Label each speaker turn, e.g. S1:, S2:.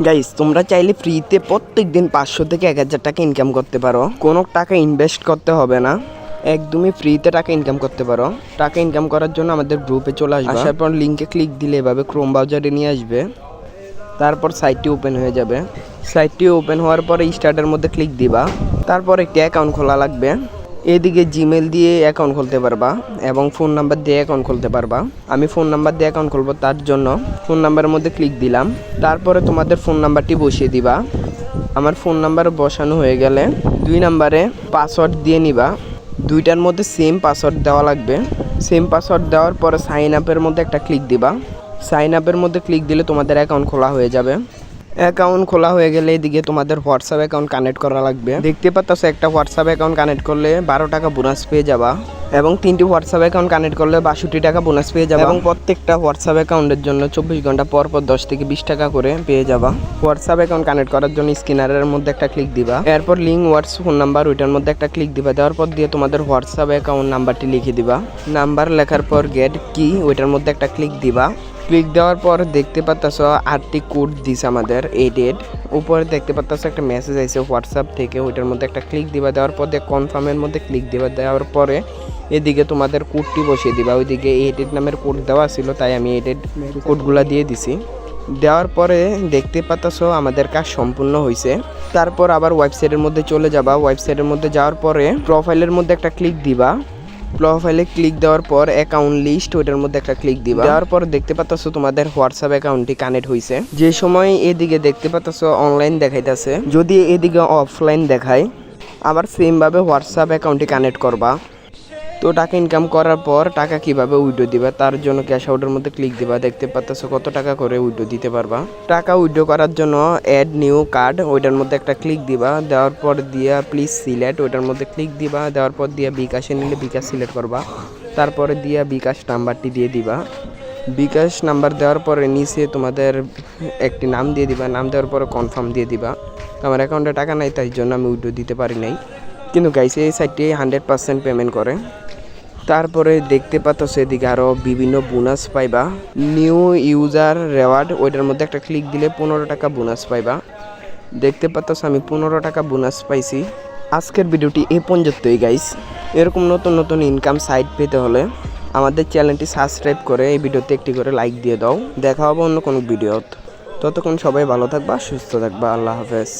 S1: Guys তোমরা চাইলে ফ্রিতে প্রত্যেকদিন 500 থেকে 1000 টাকা ইনকাম করতে পারো। কোনো টাকা ইনভেস্ট করতে হবে না, একদমই ফ্রিতে টাকা ইনকাম করতে পারো। টাকা ইনকাম করার জন্য আমাদের গ্রুপে চলে আসবে, আসার পর লিঙ্কে ক্লিক দিলে এভাবে ক্রোম ব্রাউজারে নিয়ে আসবে। তারপর সাইটটি ওপেন হয়ে যাবে। সাইটটি ওপেন হওয়ার পরে স্টার্টের মধ্যে ক্লিক দিবা। তারপর একটি অ্যাকাউন্ট খোলা লাগবে। এদিকে জিমেল দিয়ে অ্যাকাউন্ট খুলতে পারবা এবং ফোন নাম্বার দিয়ে অ্যাকাউন্ট খুলতে পারবা। আমি ফোন নাম্বার দিয়ে অ্যাকাউন্ট খুলবো, তার জন্য ফোন নাম্বারের মধ্যে ক্লিক দিলাম। তারপরে তোমাদের ফোন নাম্বারটি বসিয়ে দিবা। আমার ফোন নাম্বার বসানো হয়ে গেলে 2 নাম্বারে পাসওয়ার্ড দিয়ে নিবা। দুইটার মধ্যে সেম পাসওয়ার্ড দেওয়া লাগবে। সেম পাসওয়ার্ড দেওয়ার পরে সাইন আপের মধ্যে একটা ক্লিক দিবা। সাইন আপের মধ্যে ক্লিক দিলে তোমাদের অ্যাকাউন্ট খোলা হয়ে যাবে। অ্যাকাউন্ট খোলা হয়ে গেলে এদিকে তোমাদের হোয়াটসঅ্যাপ অ্যাকাউন্ট কানেক্ট করা লাগবে। দেখতে পাচ্ছ একটা হোয়াটসঅ্যাপ অ্যাকাউন্ট কানেক্ট করলে 12 টাকা বোনাস পেয়ে যাবা এবং 3টি হোয়াটসঅ্যাপ অ্যাকাউন্ট কানেক্ট করলে 62 টাকা বোনাস পেয়ে যাবা এবং প্রত্যেকটা হোয়াটসঅ্যাপ অ্যাকাউন্টের জন্য 24 ঘন্টা পর পর 10 থেকে 20 টাকা করে পেয়ে যাবা। হোয়াটসঅ্যাপ অ্যাকাউন্ট কানেক্ট করার জন্য স্ক্যানারের মধ্যে একটা ক্লিক দিবা। এরপর লিঙ্ক হোয়াটসঅ্যাপ ফোন নাম্বার ওইটার মধ্যে একটা ক্লিক দিবা। দেওয়ার পর দিয়ে তোমাদের হোয়াটসঅ্যাপ অ্যাকাউন্ট নাম্বারটি লিখে দিবা। নাম্বার লেখার পর গেট কি ওইটার মধ্যে একটা ক্লিক দিবা। ক্লিক দেওয়ার পর দেখতে পাচ্ছ 8টি কোড দিছে আমাদের 88। উপরে দেখতে পাচ্ছ একটা মেসেজ আইছে হোয়াটসঅ্যাপ থেকে, ওইটার মধ্যে একটা ক্লিক দিবা। দেওয়ার পর দিয়ে কনফার্মের মধ্যে ক্লিক দিবা। দেওয়ার পরে এদিকে তোমাদের কোডটি বসিয়ে দিবা। ওইদিকে 88 নামের কোড দেওয়া ছিল, তাই আমি 88 কোডগুলো দিয়ে দিছি। দেওয়ার পরে দেখতে পাচ্ছ আমাদের কাজ সম্পূর্ণ হয়েছে। তারপর আবার ওয়েবসাইটের মধ্যে চলে যাবা। ওয়েবসাইটের মধ্যে যাওয়ার পরে প্রোফাইলের মধ্যে একটা ক্লিক দিবা। প্রোফাইলে ক্লিক দেওয়ার পর অ্যাকাউন্ট লিস্ট ওইটার মধ্যে একটা ক্লিক দিবা। দেওয়ার পর দেখতে পাচ্ছ তোমাদের হোয়াটসঅ্যাপ অ্যাকাউন্টটি কানেক্ট হয়েছে। যে সময় এদিকে দেখতে পাচ্ছ অনলাইন দেখাইতেছে, যদি এদিকে অফলাইন দেখায় আবার সেম ভাবে হোয়াটসঅ্যাপ অ্যাকাউন্টটি কানেক্ট করবা। তো টাকা ইনকাম করার পর টাকা কিভাবে উইথড্র দিবা তার জন্য ক্যাশ আউটের মধ্যে ক্লিক দিবা। দেখতে পাচ্ছ কত টাকা করে উইথড্র দিতে পারবা। টাকা উইথড্র করার জন্য অ্যাড নিউ কার্ড ওইটার মধ্যে একটা ক্লিক দিবা। দেওয়ার পর দিয়া প্লিজ সিলেক্ট ওইটার মধ্যে ক্লিক দিবা। দেওয়ার পর দিয়া বিকাশে নিলে বিকাশ সিলেক্ট করবা। তারপরে দিয়া বিকাশ নাম্বারটি দিয়ে দিবা। বিকাশ নাম্বার দেওয়ার পরে নিচে তোমাদের একটি নাম দিয়ে দিবা। নাম দেওয়ার পরে কনফার্ম দিয়ে দিবা। আমার অ্যাকাউন্টে টাকা নাই, তাই জন্য আমি উইথড্র দিতে পারি নাই, কিন্তু গাইস এই সাইটটি 100% পেমেন্ট করে। তারপরে দেখতে পাচ্ছ এদিকে আরও বিভিন্ন বোনাস পাইবা। নিউ ইউজার রেওয়ার্ড ওইটার মধ্যে একটা ক্লিক দিলে 15 টাকা বোনাস পাইবা। দেখতে পাচ্ছ আমি 15 টাকা বোনাস পাইছি। আজকের ভিডিওটি এই পর্যন্তই গাইস। এরকম নতুন নতুন ইনকাম সাইট পেতে হলে আমাদের চ্যানেলটি সাবস্ক্রাইব করে এই ভিডিওতে একটি করে লাইক দিয়ে দাও। দেখা হবে অন্য কোনো ভিডিওতে। ততক্ষণ সবাই ভালো থাকবা, সুস্থ থাকবা। আল্লাহ হাফেজ।